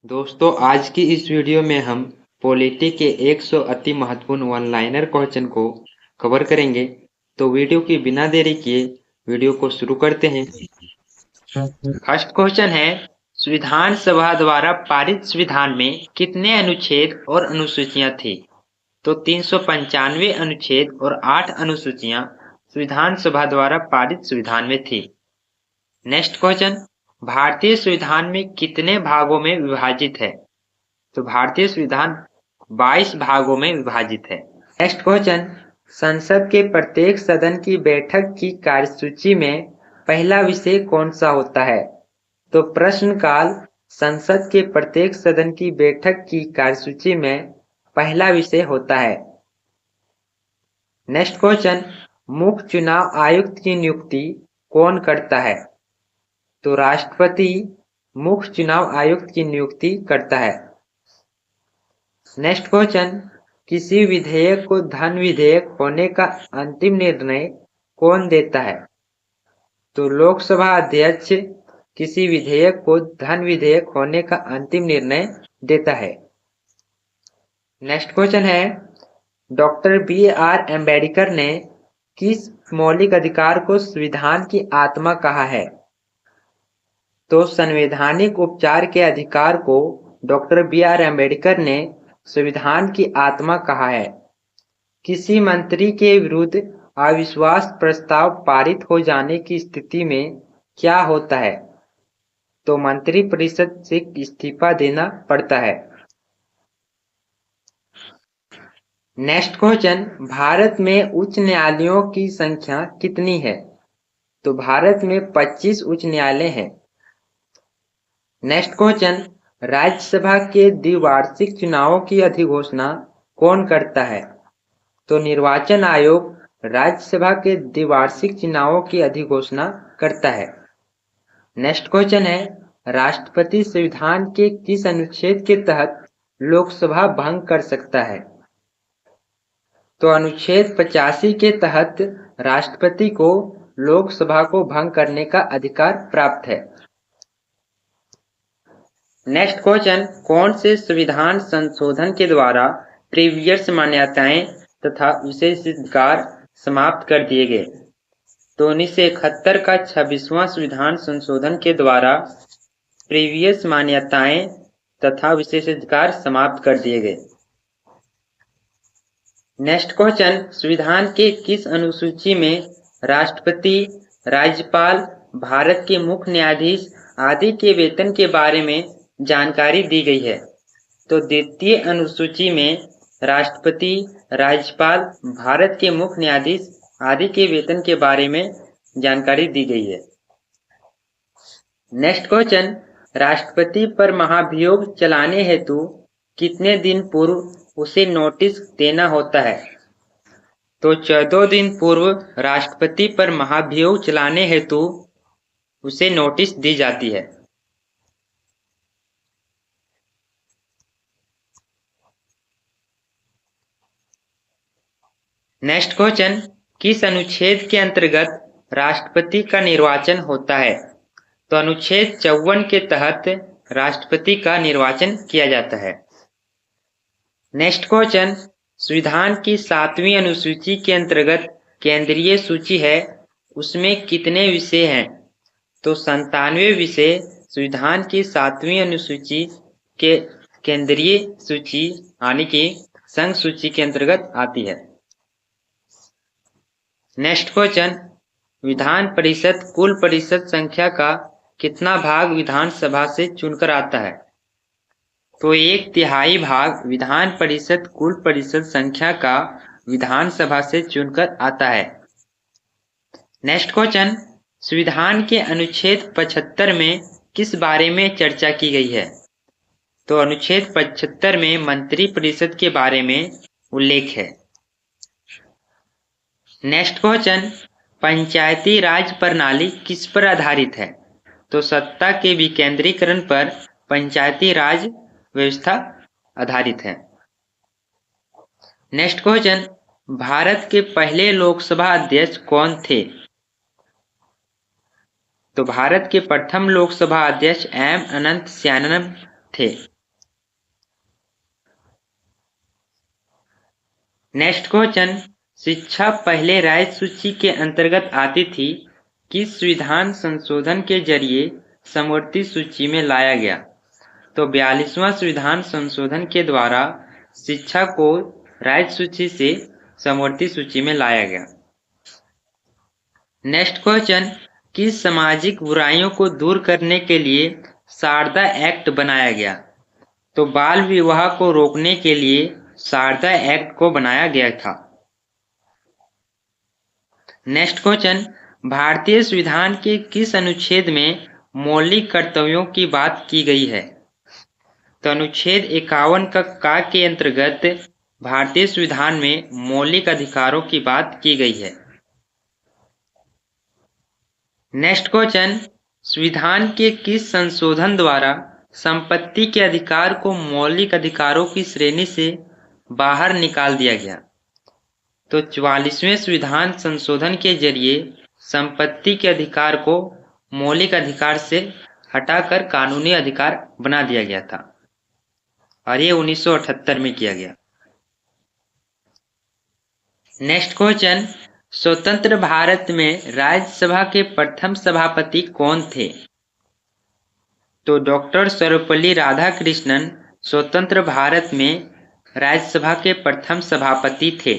दोस्तों आज की इस वीडियो में हम पॉलिटी के 100 अति महत्वपूर्ण वन लाइनर क्वेश्चन को कवर करेंगे। तो वीडियो की बिना देरी किए वीडियो को शुरू करते हैं। फर्स्ट क्वेश्चन है, संविधान सभा द्वारा पारित संविधान में कितने अनुच्छेद और अनुसूचियां थी? तो 395 अनुच्छेद और 8 अनुसूचियां संविधान सभा द्वारा पारित संविधान में थी। नेक्स्ट क्वेश्चन, भारतीय संविधान में कितने भागों में विभाजित है? तो भारतीय संविधान 22 भागों में विभाजित है। नेक्स्ट क्वेश्चन, संसद के प्रत्येक सदन की बैठक की कार्यसूची में पहला विषय कौन सा होता है? तो प्रश्नकाल संसद के प्रत्येक सदन की बैठक की कार्यसूची में पहला विषय होता है। नेक्स्ट क्वेश्चन, मुख्य चुनाव आयुक्त की नियुक्ति कौन करता है? तो राष्ट्रपति मुख्य चुनाव आयुक्त की नियुक्ति करता है। नेक्स्ट क्वेश्चन, किसी विधेयक को धन विधेयक होने का अंतिम निर्णय कौन देता है? तो लोकसभा अध्यक्ष किसी विधेयक को धन विधेयक होने का अंतिम निर्णय देता है। नेक्स्ट क्वेश्चन है, डॉक्टर बी.आर. अम्बेडकर ने किस मौलिक अधिकार को संविधान की आत्मा कहा है? तो संवैधानिक उपचार के अधिकार को डॉक्टर बी.आर. अम्बेडकर ने संविधान की आत्मा कहा है। किसी मंत्री के विरुद्ध अविश्वास प्रस्ताव पारित हो जाने की स्थिति में क्या होता है? तो मंत्रिपरिषद से इस्तीफा देना पड़ता है। नेक्स्ट क्वेश्चन, भारत में उच्च न्यायालयों की संख्या कितनी है? तो भारत में 25 उच्च न्यायालय हैं। नेक्स्ट क्वेश्चन, राज्यसभा के द्विवार्षिक चुनावों की अधिघोषणा कौन करता है? तो निर्वाचन आयोग राज्यसभा के द्विवार्षिक चुनावों की अधिघोषणा करता है। नेक्स्ट क्वेश्चन है, राष्ट्रपति संविधान के किस अनुच्छेद के तहत लोकसभा भंग कर सकता है? तो अनुच्छेद 85 के तहत राष्ट्रपति को लोकसभा को भंग करने का अधिकार प्राप्त है। नेक्स्ट क्वेश्चन, कौन से संविधान संशोधन के द्वारा प्रीवियस मान्यताएं तथा विशेषाधिकार समाप्त कर दिए गए? तो 1971 का 26वां संविधान संशोधन के द्वारा प्रीवियस मान्यताएं तथा विशेषाधिकार समाप्त कर दिए गए। नेक्स्ट क्वेश्चन, संविधान के किस अनुसूची में राष्ट्रपति, राज्यपाल, भारत के मुख्य न्यायाधीश आदि के वेतन के बारे में जानकारी दी गई है? तो द्वितीय अनुसूची में राष्ट्रपति, राज्यपाल, भारत के मुख्य न्यायाधीश आदि के वेतन के बारे में जानकारी दी गई है। नेक्स्ट क्वेश्चन, राष्ट्रपति पर महाभियोग चलाने हेतु कितने दिन पूर्व उसे नोटिस देना होता है? तो 14 दिन पूर्व राष्ट्रपति पर महाभियोग चलाने हेतु उसे नोटिस दी जाती है। नेक्स्ट क्वेश्चन, किस अनुच्छेद के अंतर्गत राष्ट्रपति का निर्वाचन होता है? तो अनुच्छेद 54 के तहत राष्ट्रपति का निर्वाचन किया जाता है। नेक्स्ट क्वेश्चन, संविधान की 7वीं अनुसूची के अंतर्गत केंद्रीय सूची है, उसमें कितने विषय हैं? तो 97 विषय संविधान की 7वीं अनुसूची के केंद्रीय सूची यानी कि संघ सूची के अंतर्गत आती है। नेक्स्ट क्वेश्चन, विधान परिषद कुल परिषद संख्या का कितना भाग विधानसभा से चुनकर आता है? तो 1/3 भाग विधान परिषद कुल परिषद संख्या का विधानसभा से चुनकर आता है। नेक्स्ट क्वेश्चन, संविधान के अनुच्छेद 75 में किस बारे में चर्चा की गई है? तो अनुच्छेद 75 में मंत्रिपरिषद के बारे में उल्लेख है। नेक्स्ट क्वेश्चन, पंचायती राज प्रणाली किस पर आधारित है? तो सत्ता के विकेंद्रीकरण पर पंचायती राज व्यवस्था आधारित है। नेक्स्ट क्वेश्चन, भारत के पहले लोकसभा अध्यक्ष कौन थे? तो भारत के प्रथम लोकसभा अध्यक्ष एम अनंत शयनम थे। नेक्स्ट क्वेश्चन, शिक्षा पहले राज्य सूची के अंतर्गत आती थी, किस संविधान संशोधन के जरिए समवर्ती सूची में लाया गया? तो 42वां संविधान संशोधन के द्वारा शिक्षा को राज्य सूची से समवर्ती सूची में लाया गया। नेक्स्ट क्वेश्चन, किस सामाजिक बुराइयों को दूर करने के लिए शारदा एक्ट बनाया गया? तो बाल विवाह को रोकने के लिए शारदा एक्ट को बनाया गया था। नेक्स्ट क्वेश्चन, भारतीय संविधान के किस अनुच्छेद में मौलिक कर्तव्यों की बात की गई है? तो अनुच्छेद 51 का के अंतर्गत भारतीय संविधान में मौलिक अधिकारों की बात की गई है। नेक्स्ट क्वेश्चन, संविधान के किस संशोधन द्वारा संपत्ति के अधिकार को मौलिक अधिकारों की श्रेणी से बाहर निकाल दिया गया? तो 44वें संविधान संशोधन के जरिए संपत्ति के अधिकार को मौलिक अधिकार से हटाकर कानूनी अधिकार बना दिया गया था और ये 1978 में किया गया। नेक्स्ट क्वेश्चन, स्वतंत्र भारत में राज्यसभा के प्रथम सभापति कौन थे? तो डॉक्टर सर्वपल्ली राधाकृष्णन स्वतंत्र भारत में राज्यसभा के प्रथम सभापति थे।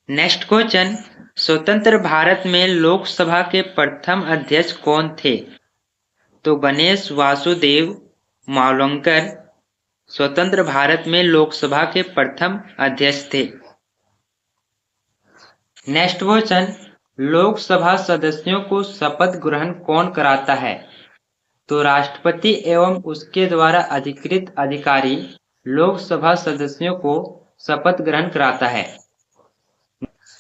नेक्स्ट क्वेश्चन, स्वतंत्र भारत में लोकसभा के प्रथम अध्यक्ष कौन थे? तो गणेश वासुदेव मावलंकर स्वतंत्र भारत में लोकसभा के प्रथम अध्यक्ष थे। नेक्स्ट क्वेश्चन, लोकसभा सदस्यों को शपथ ग्रहण कौन कराता है? तो राष्ट्रपति एवं उसके द्वारा अधिकृत अधिकारी लोकसभा सदस्यों को शपथ ग्रहण कराता है।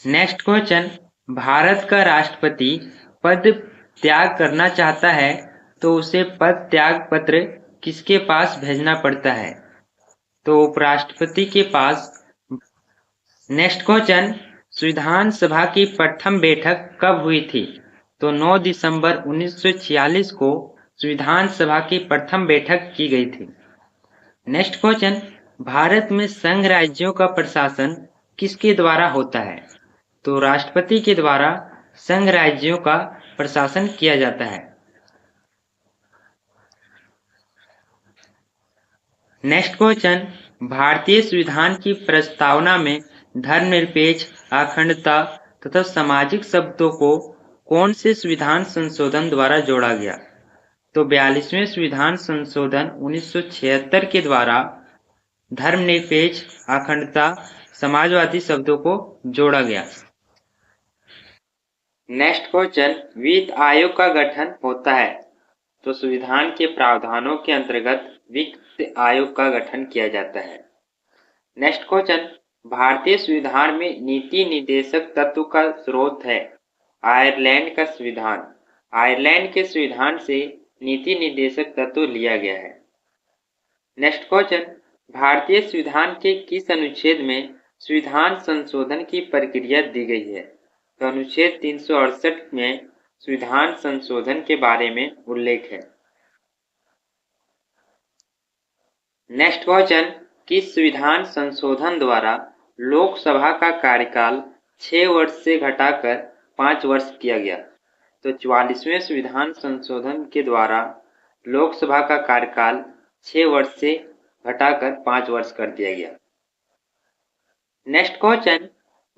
नेक्स्ट क्वेश्चन, भारत का राष्ट्रपति पद त्याग करना चाहता है तो उसे पद त्याग पत्र किसके पास भेजना पड़ता है? तो उपराष्ट्रपति के पास। नेक्स्ट क्वेश्चन, संविधान सभा की प्रथम बैठक कब हुई थी? तो 9 दिसंबर 1946 को संविधान सभा की प्रथम बैठक की गई थी। नेक्स्ट क्वेश्चन, भारत में संघ राज्यों का प्रशासन किसके द्वारा होता है? तो राष्ट्रपति के द्वारा संघ राज्यों का प्रशासन किया जाता है। नेक्स्ट क्वेश्चन, भारतीय संविधान की प्रस्तावना में धर्मनिरपेक्ष, अखंडता तथा सामाजिक शब्दों को कौन से संविधान संशोधन द्वारा जोड़ा गया? तो 42वें संविधान संशोधन 1976 के द्वारा धर्मनिरपेक्ष, अखंडता, समाजवादी शब्दों को जोड़ा गया। नेक्स्ट क्वेश्चन, वित्त आयोग का गठन होता है तो संविधान के प्रावधानों के अंतर्गत वित्त आयोग का गठन किया जाता है। नेक्स्ट क्वेश्चन, भारतीय संविधान में नीति निर्देशक तत्व का स्रोत है आयरलैंड का संविधान। आयरलैंड के संविधान से नीति निर्देशक तत्व लिया गया है। नेक्स्ट क्वेश्चन, भारतीय संविधान के किस अनुच्छेद में संविधान संशोधन की प्रक्रिया दी गई है? तो अनुच्छेद 368 में संविधान संशोधन के बारे में उल्लेख है। नेक्स्ट क्वेश्चन, किस संविधान संशोधन द्वारा लोकसभा का कार्यकाल 6 वर्ष से घटाकर 5 वर्ष किया गया? तो 44वें संविधान संशोधन के द्वारा लोकसभा का कार्यकाल 6 वर्ष से घटाकर 5 वर्ष कर दिया गया। नेक्स्ट क्वेश्चन,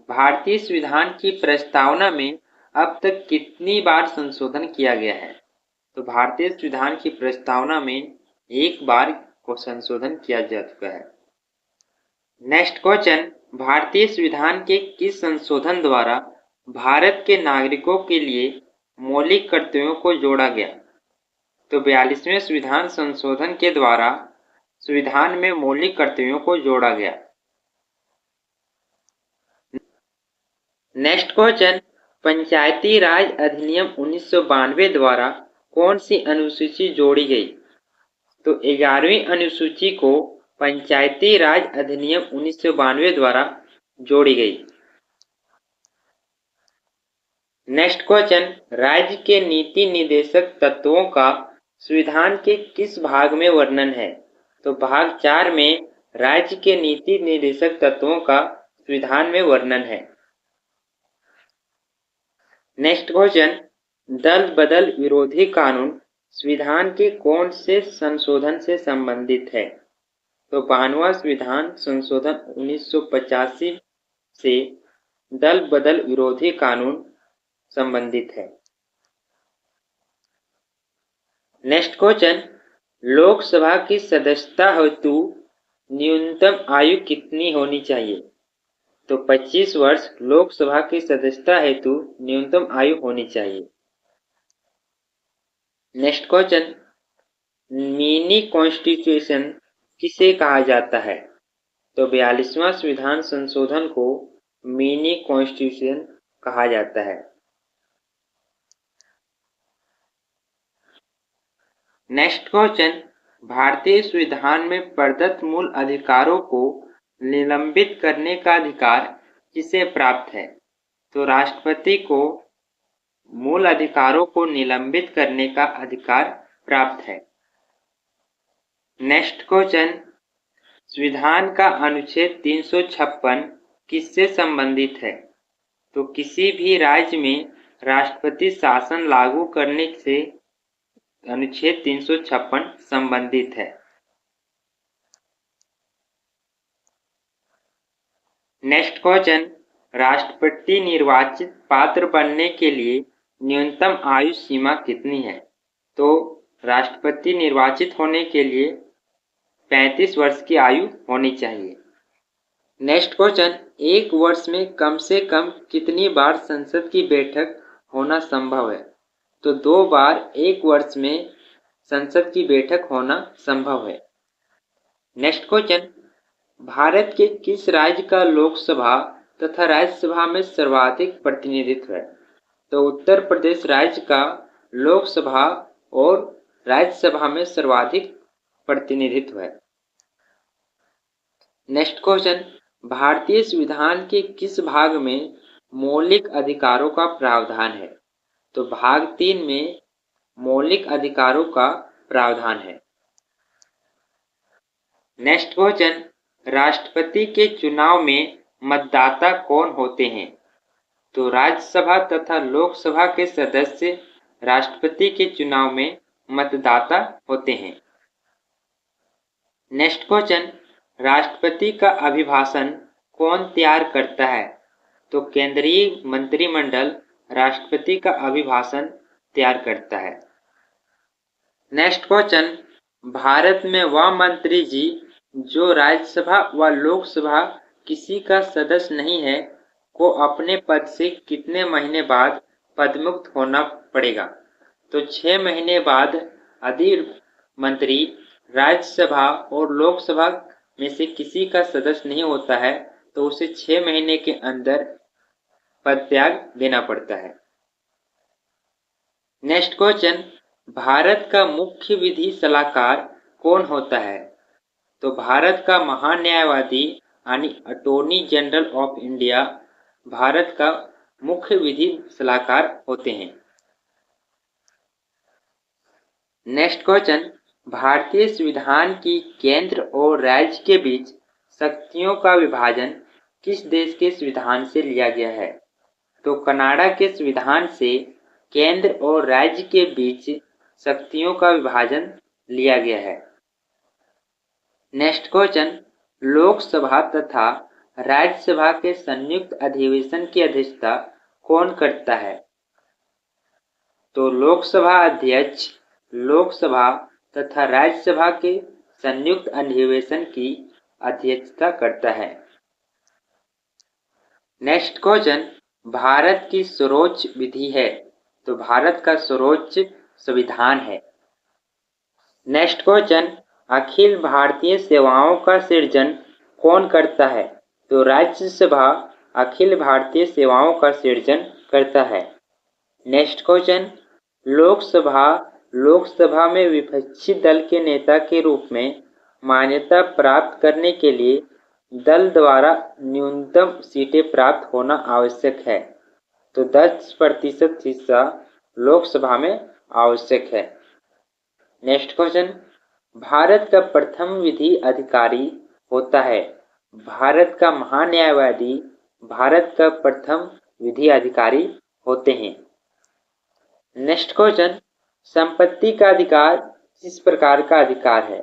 भारतीय संविधान की प्रस्तावना में अब तक कितनी बार संशोधन किया गया है? तो भारतीय संविधान की प्रस्तावना में एक बार को संशोधन किया जा चुका है। नेक्स्ट क्वेश्चन, भारतीय संविधान के किस संशोधन द्वारा भारत के नागरिकों के लिए मौलिक कर्तव्यों को जोड़ा गया? तो 42वें संविधान संशोधन के द्वारा संविधान में मौलिक कर्तव्यों को जोड़ा गया। नेक्स्ट क्वेश्चन, पंचायती राज अधिनियम 1992 द्वारा कौन सी अनुसूची जोड़ी गई? तो 11वीं अनुसूची को पंचायती राज अधिनियम 1992 द्वारा जोड़ी गई। नेक्स्ट क्वेश्चन, राज्य के नीति निर्देशक तत्वों का संविधान के किस भाग में वर्णन है? तो भाग 4 में राज्य के नीति निर्देशक तत्वों का संविधान में वर्णन है। नेक्स्ट क्वेश्चन, दल बदल विरोधी कानून संविधान के कौन से संशोधन से संबंधित है? तो 52वां संविधान संशोधन 1985 से दल बदल विरोधी कानून संबंधित है। नेक्स्ट क्वेश्चन, लोकसभा की सदस्यता हेतु न्यूनतम आयु कितनी होनी चाहिए? तो 25 वर्ष लोकसभा की सदस्यता हेतु न्यूनतम आयु होनी चाहिए। नेक्स्ट क्वेश्चन, मिनी कॉन्स्टिट्यूशन किसे कहा जाता है? तो 42वां संविधान संशोधन को मिनी कॉन्स्टिट्यूशन कहा जाता है। नेक्स्ट क्वेश्चन, भारतीय संविधान में प्रदत्त मूल अधिकारों को निलंबित करने का अधिकार किसे प्राप्त है? तो राष्ट्रपति को मूल अधिकारों को निलंबित करने का अधिकार प्राप्त है। नेक्स्ट क्वेश्चन, संविधान का अनुच्छेद 356 किससे संबंधित है? तो किसी भी राज्य में राष्ट्रपति शासन लागू करने से अनुच्छेद 356 संबंधित है। नेक्स्ट क्वेश्चन, राष्ट्रपति निर्वाचित पात्र बनने के लिए न्यूनतम आयु सीमा कितनी है? तो राष्ट्रपति निर्वाचित होने के लिए 35 वर्ष की आयु होनी चाहिए। नेक्स्ट क्वेश्चन, एक वर्ष में कम से कम कितनी बार संसद की बैठक होना संभव है? तो 2 बार एक वर्ष में संसद की बैठक होना संभव है। नेक्स्ट क्वेश्चन, भारत के किस राज्य का लोकसभा तथा राज्यसभा में सर्वाधिक प्रतिनिधित्व है? तो उत्तर प्रदेश राज्य का लोकसभा और राज्यसभा में सर्वाधिक प्रतिनिधित्व है। नेक्स्ट क्वेश्चन, भारतीय संविधान के किस भाग में मौलिक अधिकारों का प्रावधान है? तो भाग 3 में मौलिक अधिकारों का प्रावधान है। नेक्स्ट क्वेश्चन, राष्ट्रपति के चुनाव में मतदाता कौन होते हैं? तो राज्यसभा तथा लोकसभा के सदस्य राष्ट्रपति के चुनाव में मतदाता होते हैं। नेक्स्ट क्वेश्चन, राष्ट्रपति का अभिभाषण कौन तैयार करता है? तो केंद्रीय मंत्रिमंडल राष्ट्रपति का अभिभाषण तैयार करता है। नेक्स्ट क्वेश्चन, भारत में वह मंत्री जी जो राज्यसभा व लोकसभा किसी का सदस्य नहीं है को अपने पद से कितने महीने बाद पदमुक्त होना पड़ेगा? तो 6 महीने बाद यदि मंत्री राज्यसभा और लोकसभा में से किसी का सदस्य नहीं होता है तो उसे 6 महीने के अंदर पद त्याग देना पड़ता है। नेक्स्ट क्वेश्चन, भारत का मुख्य विधि सलाहकार कौन होता है? तो भारत का महान्यायवादी यानी attorney general of India Bharat का मुख्य विधि सलाहकार होते हैं। नेक्स्ट क्वेश्चन, भारतीय संविधान की केंद्र और राज्य के बीच शक्तियों का विभाजन किस देश के संविधान से लिया गया है? तो कनाडा के संविधान से केंद्र और राज्य के बीच शक्तियों का विभाजन लिया गया है। नेक्स्ट क्वेश्चन, लोकसभा तथा राज्यसभा के संयुक्त अधिवेशन की अध्यक्षता कौन करता है? तो लोकसभा अध्यक्ष लोकसभा तथा राज्यसभा के संयुक्त अधिवेशन की अध्यक्षता करता है। नेक्स्ट क्वेश्चन, भारत की सर्वोच्च विधि है? तो भारत का सर्वोच्च संविधान है। नेक्स्ट क्वेश्चन, अखिल भारतीय सेवाओं का सृजन कौन करता है? तो राज्यसभा अखिल भारतीय सेवाओं का सृजन करता है। नेक्स्ट क्वेश्चन, लोकसभा में विपक्षी दल के नेता के रूप में मान्यता प्राप्त करने के लिए दल द्वारा न्यूनतम सीटें प्राप्त होना आवश्यक है। तो 10% हिस्सा लोकसभा में आवश्यक है। नेक्स्ट क्वेश्चन, भारत का प्रथम विधि अधिकारी होता है। भारत का महान्यायवादी भारत का प्रथम विधि अधिकारी होते हैं। नेक्स्ट क्वेश्चन, संपत्ति का अधिकार किस प्रकार का अधिकार है?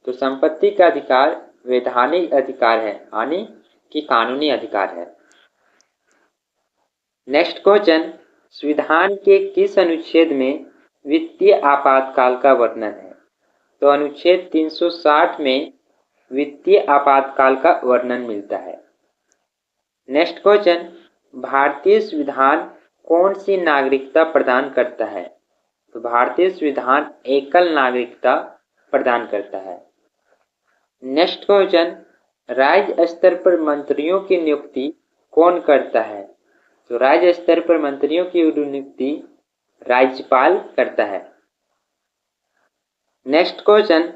तो संपत्ति का अधिकार वैधानिक अधिकार है, यानी कि कानूनी अधिकार है। नेक्स्ट क्वेश्चन, संविधान के किस अनुच्छेद में वित्तीय आपातकाल का वर्णन है? तो अनुच्छेद 360 में वित्तीय आपातकाल का वर्णन मिलता है। नेक्स्ट क्वेश्चन, भारतीय संविधान कौन सी नागरिकता प्रदान करता है? तो भारतीय संविधान एकल नागरिकता प्रदान करता है। नेक्स्ट क्वेश्चन, राज्य स्तर पर मंत्रियों की नियुक्ति कौन करता है? तो राज्य स्तर पर मंत्रियों की नियुक्ति राज्यपाल करता है। नेक्स्ट क्वेश्चन,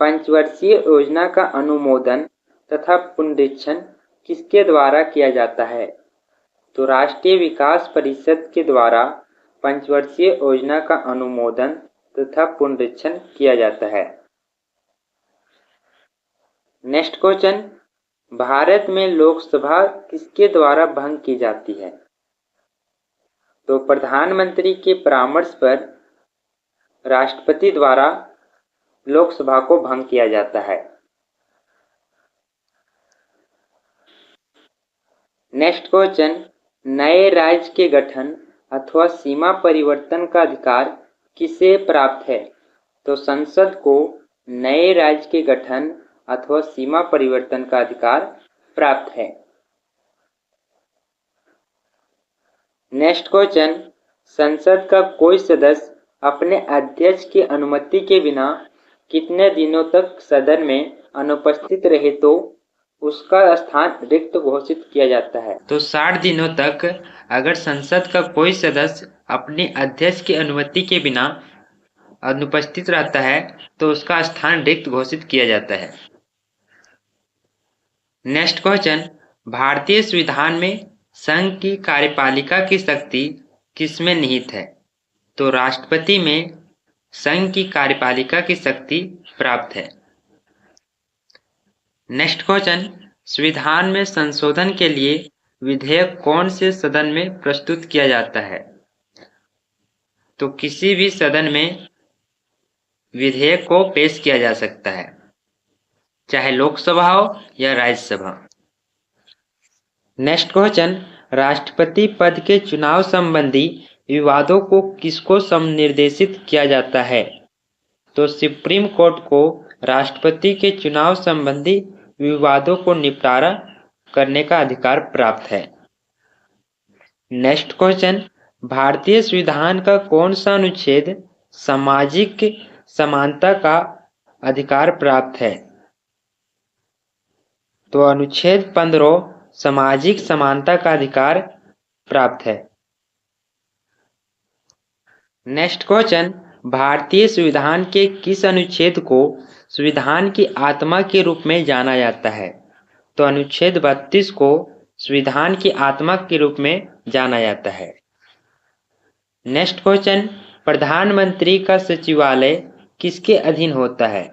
पंचवर्षीय योजना का अनुमोदन तथा पुनरीक्षण किसके द्वारा किया जाता है? तो राष्ट्रीय विकास परिषद के द्वारा पंचवर्षीय योजना का अनुमोदन तथा पुनरीक्षण किया जाता है। नेक्स्ट क्वेश्चन, भारत में लोकसभा किसके द्वारा भंग की जाती है? तो प्रधानमंत्री के परामर्श पर राष्ट्रपति द्वारा लोकसभा को भंग किया जाता है। नेक्स्ट क्वेश्चन, नए राज्य के गठन अथवा सीमा परिवर्तन का अधिकार किसे प्राप्त है? तो संसद को नए राज्य के गठन अथवा सीमा परिवर्तन का अधिकार प्राप्त है। नेक्स्ट क्वेश्चन, संसद का कोई सदस्य अपने अध्यक्ष की अनुमति के बिना कितने दिनों तक सदन में अनुपस्थित रहे तो उसका स्थान रिक्त घोषित किया जाता है? तो 60 दिनों तक अगर संसद का कोई सदस्य अपने अध्यक्ष की अनुमति के बिना अनुपस्थित रहता है तो उसका स्थान रिक्त घोषित किया जाता है। नेक्स्ट क्वेश्चन, भारतीय संविधान में संघ की कार्यपालिका की शक्ति किसमें निहित है? तो राष्ट्रपति में संघ की कार्यपालिका की शक्ति प्राप्त है। नेक्स्ट क्वेश्चन, संविधान में संशोधन के लिए विधेयक कौन से सदन में प्रस्तुत किया जाता है? तो किसी भी सदन में विधेयक को पेश किया जा सकता है, चाहे लोकसभा हो या राज्यसभा। नेक्स्ट क्वेश्चन, राष्ट्रपति पद के चुनाव संबंधी विवादों को किसको निर्देशित किया जाता है? तो सुप्रीम कोर्ट को राष्ट्रपति के चुनाव संबंधी विवादों को निपटारा करने का अधिकार प्राप्त है। नेक्स्ट क्वेश्चन, भारतीय संविधान का कौन सा अनुच्छेद सामाजिक समानता का अधिकार प्राप्त है? तो अनुच्छेद 15 सामाजिक समानता का अधिकार प्राप्त है। नेक्स्ट क्वेश्चन, भारतीय संविधान के किस अनुच्छेद को संविधान की आत्मा के रूप में जाना जाता है? तो अनुच्छेद 32 को संविधान की आत्मा के रूप में जाना जाता है। नेक्स्ट क्वेश्चन, प्रधानमंत्री का सचिवालय किसके अधीन होता है?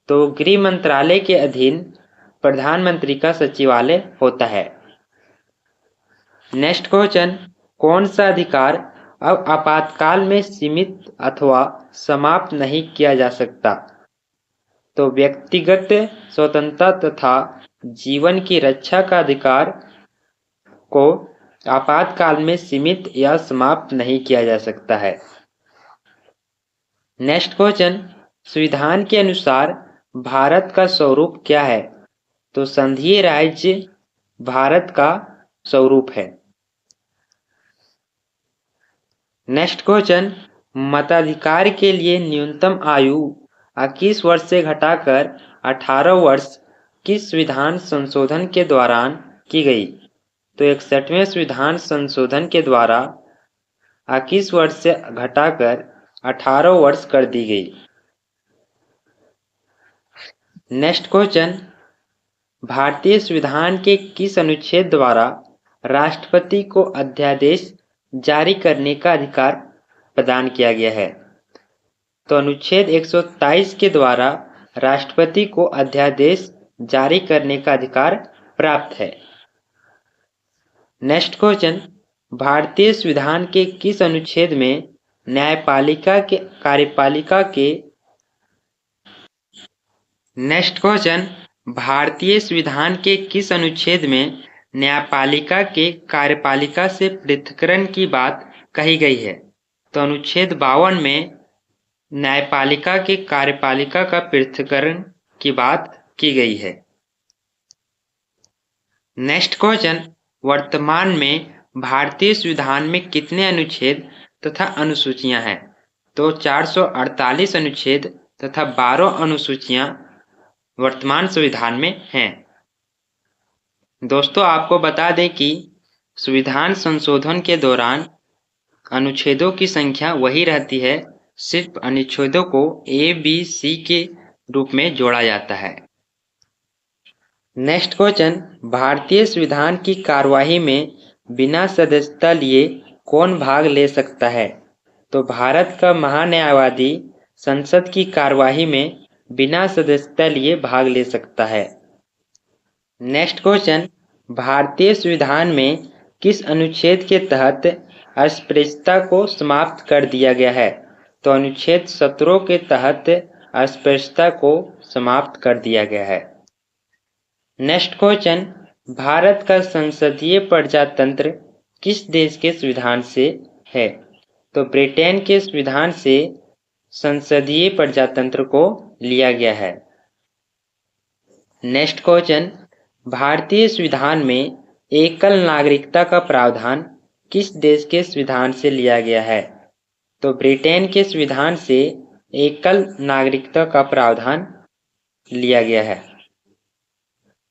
तो गृह मंत्रालय के अधीन प्रधानमंत्री का सचिवालय होता है। नेक्स्ट क्वेश्चन, कौन सा अधिकार अब आपातकाल में सीमित अथवा समाप्त नहीं किया जा सकता? तो व्यक्तिगत स्वतंत्रता तथा जीवन की रक्षा का अधिकार को आपातकाल में सीमित या समाप्त नहीं किया जा सकता है। नेक्स्ट क्वेश्चन, संविधान के अनुसार भारत का स्वरूप क्या है? तो संघीय राज्य भारत का स्वरूप है। नेक्स्ट क्वेश्चन, मताधिकार के लिए न्यूनतम आयु 21 वर्ष से घटाकर 18 वर्ष किस संविधान संशोधन के दौरान की गई? तो 61वें संविधान संशोधन के द्वारा 21 वर्ष से घटाकर 18 वर्ष कर दी गई। नेक्स्ट क्वेश्चन, भारतीय संविधान के किस अनुच्छेद द्वारा राष्ट्रपति को अध्यादेश जारी करने का अधिकार प्रदान किया गया है? तो अनुच्छेद 127 के द्वारा राष्ट्रपति को अध्यादेश जारी करने का अधिकार प्राप्त है। नेक्स्ट क्वेश्चन, भारतीय संविधान के किस अनुच्छेद में न्यायपालिका के कार्यपालिका के नेक्स्ट क्वेश्चन, भारतीय संविधान के किस अनुच्छेद में न्यायपालिका के कार्यपालिका से पृथक्करण की बात कही गई है? तो अनुच्छेद 52 में न्यायपालिका के कार्यपालिका का पृथक्करण की बात की गई है। नेक्स्ट क्वेश्चन, वर्तमान में भारतीय संविधान में कितने अनुच्छेद तथा अनुसूचियां हैं? तो 448 अनुच्छेद तथा 12 अनुसूचियां वर्तमान संविधान में हैं। दोस्तों, आपको बता दें कि संविधान संशोधन के दौरान अनुच्छेदों की संख्या वही रहती है, सिर्फ अनुच्छेदों को ए, बी, सी के रूप में जोड़ा जाता है। नेक्स्ट क्वेश्चन, भारतीय संविधान की कार्यवाही में बिना सदस्यता लिए कौन भाग ले सकता है? तो भारत का महान्यायवादी संसद की कार्यवाही में बिना सदस्यता लिए भाग ले सकता है। नेक्स्ट क्वेश्चन, भारतीय संविधान में किस अनुच्छेद के तहत अस्पृश्यता को समाप्त कर दिया गया है? तो अनुच्छेद 17 के तहत अस्पृश्यता को समाप्त कर दिया गया है। नेक्स्ट क्वेश्चन, भारत का संसदीय प्रजातंत्र किस देश के संविधान से है? तो ब्रिटेन के संविधान से संसदीय प्रजातंत्र को लिया गया है। नेक्स्ट क्वेश्चन, भारतीय संविधान में एकल नागरिकता का प्रावधान किस देश के संविधान से लिया गया है? तो ब्रिटेन के संविधान से एकल नागरिकता का प्रावधान लिया गया है।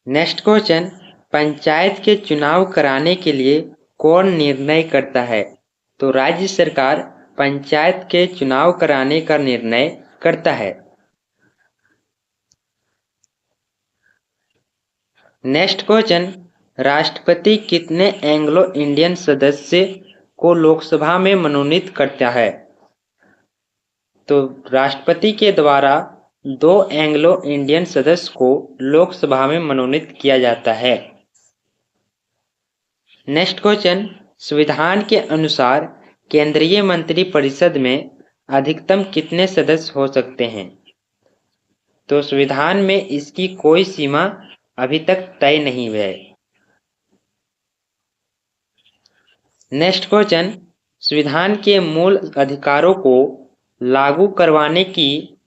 नेक्स्ट क्वेश्चन, पंचायत के चुनाव कराने के लिए कौन निर्णय करता है? तो राज्य सरकार पंचायत के चुनाव कराने का निर्णय करता है। नेक्स्ट क्वेश्चन, राष्ट्रपति कितने एंग्लो इंडियन सदस्य को लोकसभा में मनोनीत करता है? तो राष्ट्रपति के द्वारा 2 एंग्लो इंडियन सदस्य को लोकसभा में मनोनीत किया जाता है। नेक्स्ट क्वेश्चन, संविधान के अनुसार केंद्रीय मंत्रिपरिषद में अधिकतम कितने सदस्य हो सकते हैं? तो संविधान में इसकी कोई सीमा अभी तक तय नहीं है। नेक्स्ट क्वेश्चन, संविधान के मूल अधिकारों को लागू करवाने की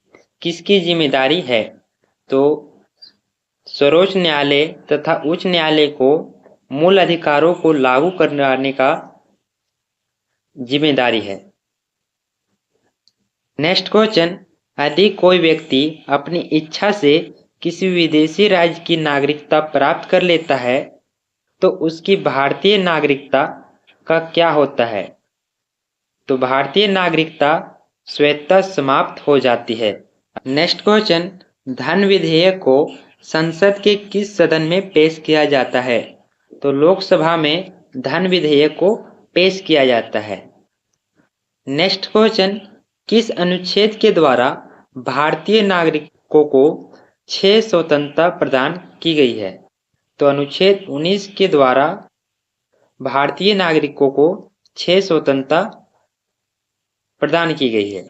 किसकी जिम्मेदारी है? तो सर्वोच्च न्यायालय तथा उच्च न्यायालय को मूल अधिकारों को लागू करवाने का जिम्मेदारी है। नेक्स्ट क्वेश्चन, यदि कोई व्यक्ति अपनी इच्छा से किसी विदेशी राज्य की नागरिकता प्राप्त कर लेता है तो उसकी भारतीय नागरिकता का क्या होता है? तो भारतीय नागरिकता स्वतः समाप्त हो जाती है। नेक्स्ट क्वेश्चन, धन विधेयक को संसद के किस सदन में पेश किया जाता है? तो लोकसभा में धन विधेयक को पेश किया जाता है। नेक्स्ट क्वेश्चन, किस अनुच्छेद के द्वारा भारतीय नागरिकों को 6 स्वतंत्रता प्रदान की गई है? तो अनुच्छेद 19 के द्वारा भारतीय नागरिकों को 6 स्वतंत्रता प्रदान की गई है।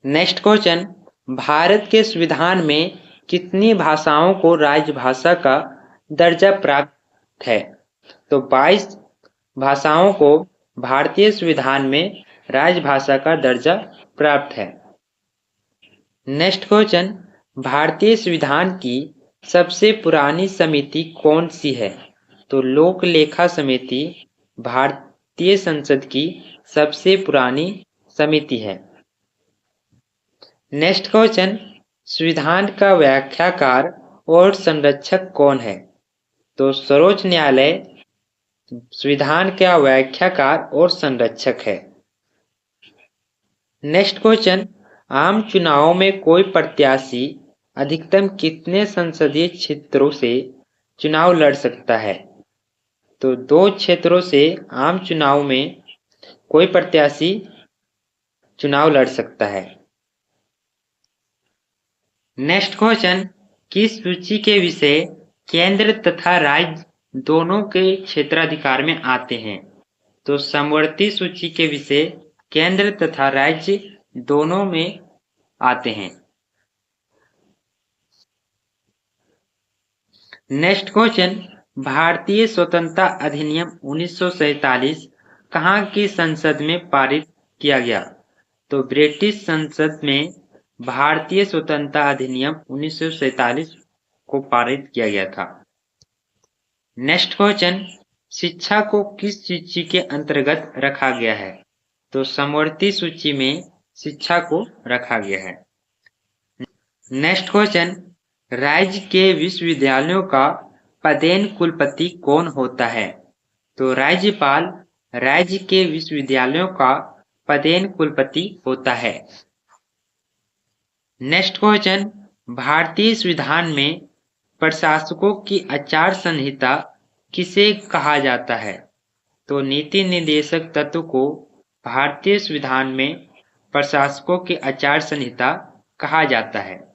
नेक्स्ट क्वेश्चन, भारत के संविधान में कितनी भाषाओं को राजभाषा का दर्जा प्राप्त है? तो 22 भाषाओं को भारतीय संविधान में राजभाषा का दर्जा प्राप्त है। नेक्स्ट क्वेश्चन, भारतीय संविधान की सबसे पुरानी समिति कौन सी है? तो लोक लेखा समिति भारतीय संसद की सबसे पुरानी समिति है। नेक्स्ट क्वेश्चन, संविधान का व्याख्याकार और संरक्षक कौन है? तो सर्वोच्च न्यायालय संविधान का व्याख्याकार और संरक्षक है। नेक्स्ट क्वेश्चन, आम चुनावों में कोई प्रत्याशी अधिकतम कितने संसदीय क्षेत्रों से चुनाव लड़ सकता है? तो 2 क्षेत्रों से आम चुनाव में कोई प्रत्याशी चुनाव लड़ सकता है। नेक्स्ट क्वेश्चन, किस सूची के विषय केंद्र तथा राज्य दोनों के क्षेत्राधिकार में आते हैं? तो समवर्ती सूची के विषय केंद्र तथा राज्य दोनों में आते हैं। नेक्स्ट क्वेश्चन, भारतीय स्वतंत्रता अधिनियम 1947 कहाँ की संसद में पारित किया गया? तो ब्रिटिश संसद में भारतीय स्वतंत्रता अधिनियम 1947 को पारित किया गया था। नेक्स्ट क्वेश्चन, शिक्षा को किस सूची के अंतर्गत रखा गया है? तो समवर्ती सूची में शिक्षा को रखा गया है। नेक्स्ट क्वेश्चन, राज्य के विश्वविद्यालयों का पदेन कुलपति कौन होता है? तो राज्यपाल राज्य के विश्वविद्यालयों का पदेन कुलपति होता है। नेक्स्ट क्वेश्चन, भारतीय संविधान में प्रशासकों की आचार संहिता किसे कहा जाता है? तो नीति निर्देशक तत्व को भारतीय संविधान में प्रशासकों की आचार संहिता कहा जाता है।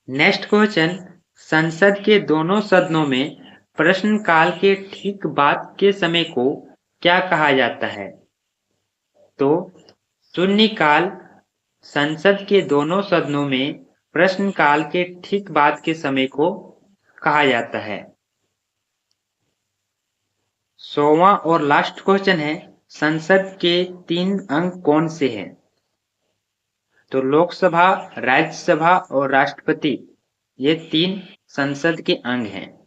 नेक्स्ट क्वेश्चन, संसद के दोनों सदनों में प्रश्नकाल के ठीक बाद के समय को क्या कहा जाता है? तो शून्यकाल। संसद के दोनों सदनों में प्रश्नकाल के ठीक बाद के समय को कहा जाता है। 100वां और लास्ट क्वेश्चन है, संसद के 3 अंग कौन से हैं? तो लोकसभा, राज्यसभा और राष्ट्रपति, ये 3 संसद के अंग हैं।